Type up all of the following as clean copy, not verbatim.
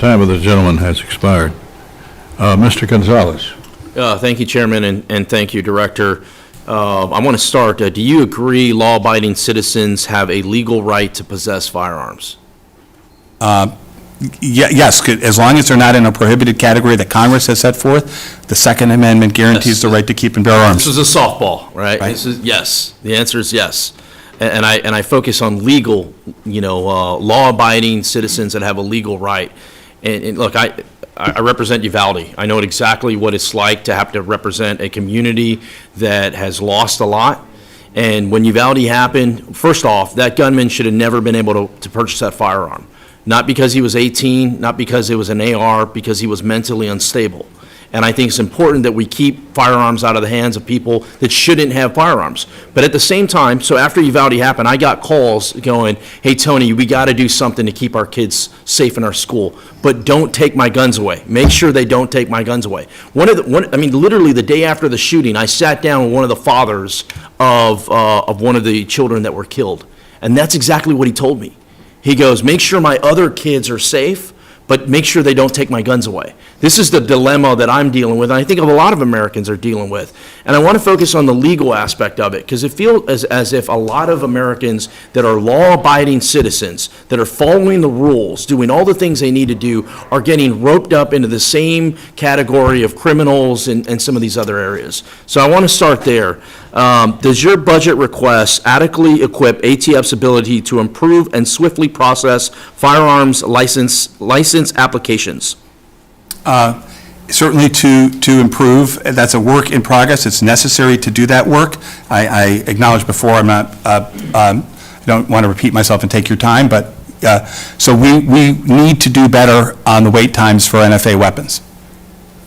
time of the gentleman has expired. Mr. Gonzales. Thank you, Chairman, and thank you, Director. I want to start. Do you agree law-abiding citizens have a legal right to possess firearms? Yes, as long as they're not in a prohibited category that Congress has set forth, the Second Amendment guarantees the right to keep and bear arms. This is a softball, right? This is yes. The answer is yes. And I focus on legal, law-abiding citizens that have a legal right. And look, I represent Uvalde. I know exactly what it's like to have to represent a community that has lost a lot. And when Uvalde happened, first off, that gunman should have never been able to purchase that firearm. Not because he was 18, not because it was an AR, because he was mentally unstable. And I think it's important that we keep firearms out of the hands of people that shouldn't have firearms. But at the same time, so after Uvalde happened, I got calls going, hey, Tony, we got to do something to keep our kids safe in our school. But don't take my guns away. Make sure they don't take my guns away. Literally the day after the shooting, I sat down with one of the fathers of one of the children that were killed. And that's exactly what he told me. He goes, make sure my other kids are safe, but make sure they don't take my guns away. This is the dilemma that I'm dealing with, and I think a lot of Americans are dealing with. And I want to focus on the legal aspect of it, because it feels as if a lot of Americans that are law-abiding citizens, that are following the rules, doing all the things they need to do, are getting roped up into the same category of criminals and some of these other areas. So I want to start there. Does your budget request adequately equip ATF's ability to improve and swiftly process firearms license applications? Certainly to improve. That's a work in progress. It's necessary to do that work. I acknowledged before, I don't want to repeat myself and take your time, but so we need to do better on the wait times for NFA weapons.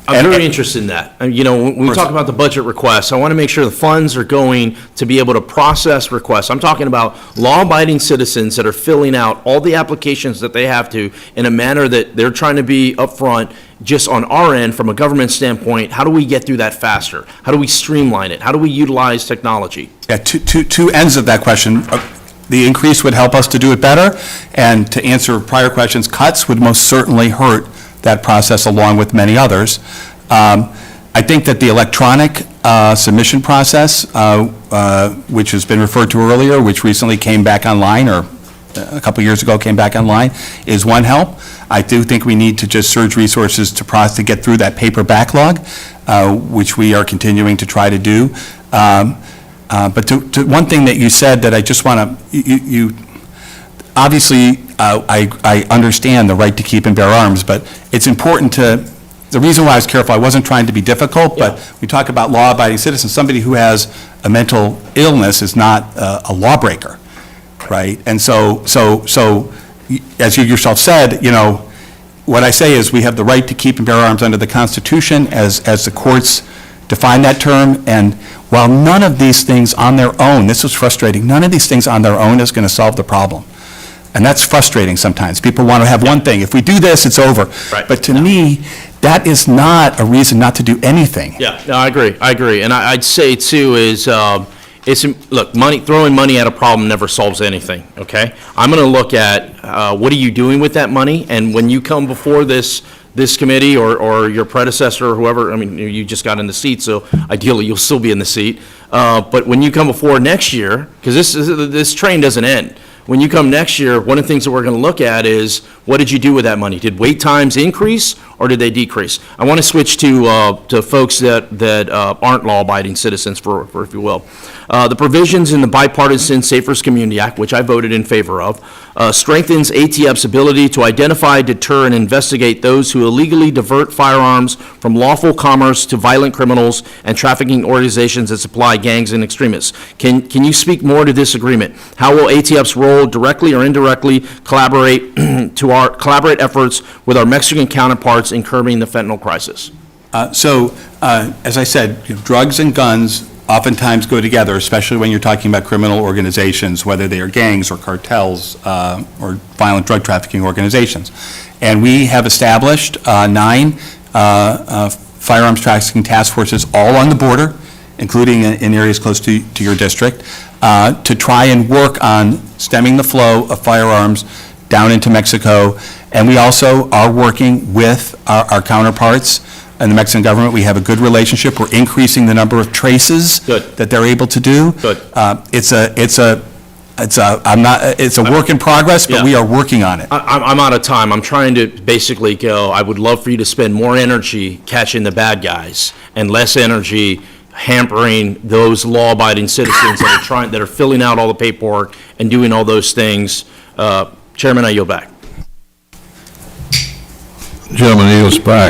I'm very interested in that. And, when we talk about the budget requests, I want to make sure the funds are going to be able to process requests. I'm talking about law-abiding citizens that are filling out all the applications that they have to in a manner that they're trying to be upfront. Just on our end, from a government standpoint, how do we get through that faster? How do we streamline it? How do we utilize technology? Yeah, two ends of that question. The increase would help us to do it better, and to answer prior questions, cuts would most certainly hurt that process along with many others. I think that the electronic submission process, which has been referred to earlier, which recently came back online, or a couple years ago came back online, is one help. I do think we need to just surge resources to get through that paper backlog, which we are continuing to try to do. But to one thing that you said that I just want to, obviously, I understand the right to keep and bear arms, but it's important the reason why I was careful, I wasn't trying to be difficult, but we talk about law-abiding citizens. Somebody who has a mental illness is not a lawbreaker, right? And so, as you yourself said, what I say is we have the right to keep and bear arms under the Constitution as the courts define that term, and while none of these things on their own, this is frustrating, none of these things on their own is going to solve the problem. And that's frustrating sometimes. People want to have one thing. If we do this, it's over. Right. But to me, that is not a reason not to do anything. Yeah, no, I agree. And I'd say, too, is, look, throwing money at a problem never solves anything, okay? I'm going to look at what are you doing with that money, and when you come before this committee or your predecessor or whoever, you just got in the seat, so ideally you'll still be in the seat. But when you come before next year, because this train doesn't end. When you come next year, one of the things that we're going to look at is, what did you do with that money? Did wait times increase or did they decrease? I want to switch to folks that aren't law-abiding citizens, for if you will. The provisions in the Bipartisan Safer Community Act, which I voted in favor of, strengthens ATF's ability to identify, deter, and investigate those who illegally divert firearms from lawful commerce to violent criminals and trafficking organizations that supply gangs and extremists. Can you speak more to this agreement? How will ATF's role directly or indirectly collaborate to our efforts with our Mexican counterparts in curbing the fentanyl crisis? As I said, drugs and guns oftentimes go together, especially when you're talking about criminal organizations, whether they are gangs or cartels or violent drug trafficking organizations. And we have established 9 firearms trafficking task forces all on the border, including in areas close to your district, to try and work on stemming the flow of firearms down into Mexico, and we also are working with our counterparts in the Mexican government. We have a good relationship. We're increasing the number of traces Good. that they're able to do. Good. It's a work in progress, but Yeah. we are working on it. I'm out of time. I'm trying to basically go, I would love for you to spend more energy catching the bad guys and less energy hampering those law-abiding citizens that are filling out all the paperwork and doing all those things. Chairman, I yield back. Gentleman yields back.